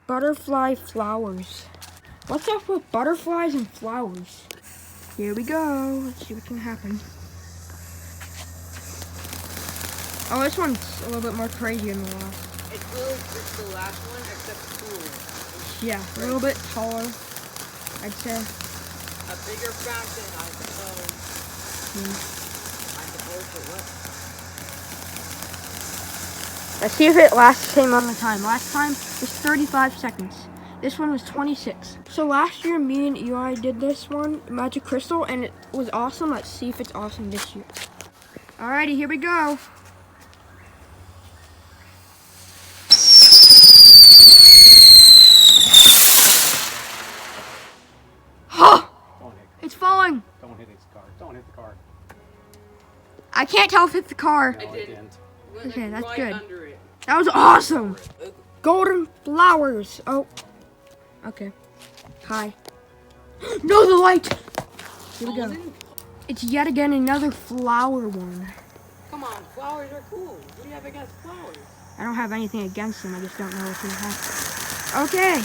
Butterfly flowers. What's up with butterflies and flowers? Here we go. Let's see what can happen. Oh, this one's a little bit more crazy than the last. It's really just the last one, except cooler. Yeah, a little bit taller, I'd say. A bigger fountain, I suppose. I suppose it was. Let's see if it lasts the same amount of time. Last time was 35 seconds. This one was 26. So last year, me and Eli did this one, Magic Crystal, and it was awesome. Let's see if it's awesome this year. Alrighty, here we go. Huh! It's falling. Don't hit his car. Don't hit the car. I can't tell if it's the car. No, it didn't. Okay, that's right good. Under it. That was awesome. Golden flowers. Oh. Okay. Hi. No, the light. Here we go. Golden? It's yet again another flower one. Come on, flowers are cool. What do you have against flowers? I don't have anything against them. I just don't know if they have. Okay.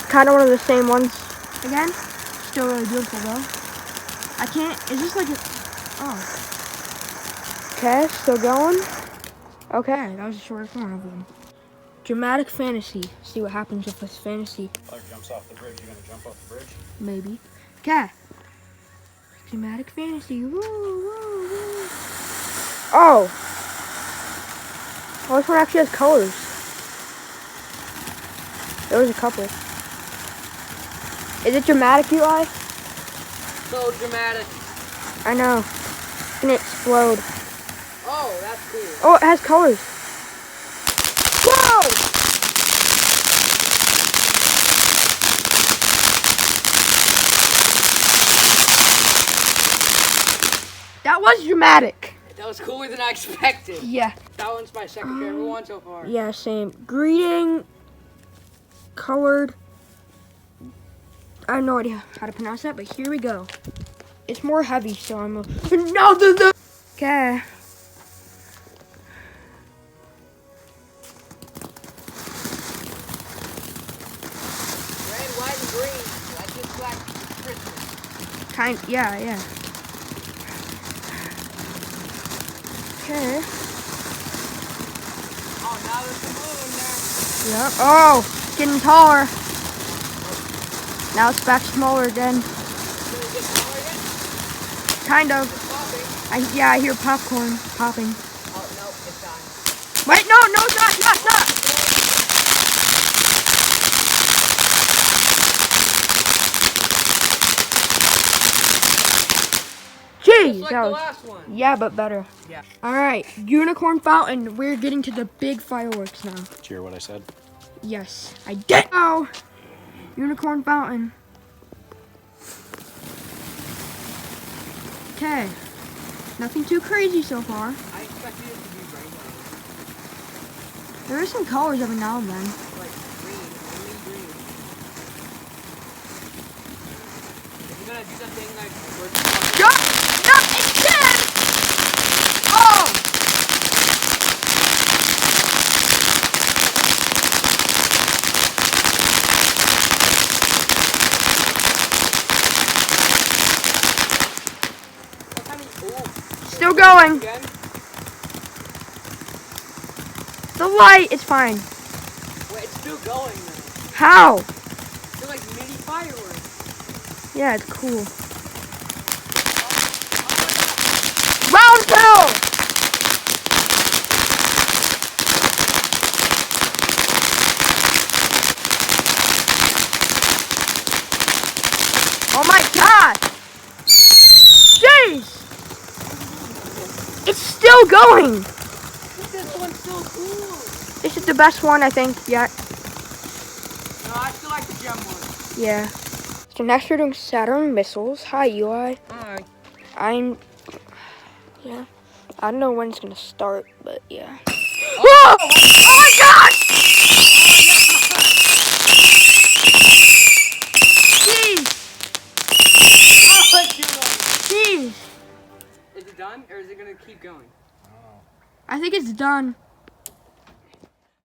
Kind of one of the same ones again. Still really beautiful though. I can't. Is this like a? Oh. Okay, still going. Okay, that was the shortest one of them. Dramatic fantasy. See what happens if this fantasy. Clark jumps off the bridge. You're gonna jump off the bridge? Maybe. Okay. Dramatic fantasy. Woo, woo, woo. Oh. Well, this one actually has colors. There was a couple. Is it dramatic, Eli? So dramatic. I know. It's gonna explode. Oh, that's cool. Oh, it has colors. Whoa! That was dramatic. That was cooler than I expected. Yeah. That one's my second favorite one so far. Yeah, same. Greeting. Colored. I have no idea how to pronounce that, but here we go. It's more heavy, so I'm a... No, okay. Red, white, and green. Like just like Christmas. Yeah. Okay. Oh, now there's some blue in there. Yep. Oh, it's getting taller. Now it's back smaller again. Gonna get smaller again? Kind of. Popping. I hear popcorn popping. Oh, no, it's done. Wait, no, it's not. Jeez, Just like that the was... last one. Yeah, but better. Yeah. All right, unicorn fountain. We're getting to the big fireworks now. Did you hear what I said? Yes, I did. Oh, unicorn fountain. Okay, nothing too crazy so far. I expected it to be rainbow. There is some colors every now and then. Like green, only green. If you're gonna do something like No, it's dead! Oh! Still going. Again? The light is fine. Wait, it's still going though. How? They're like mini fireworks. Yeah, it's cool. Oh Round two! Oh my god! Jeez! It's still going! this one's so cool. This is the best one, I think, yet. No, I still like the gem one. Yeah. So next we're doing Saturn missiles. Hi, Eli. Alright. Yeah. I don't know when it's gonna start, but yeah. Whoa! Oh my god! Jeez! Oh, Jeez! is it done or is it gonna keep going? I don't know. I think it's done.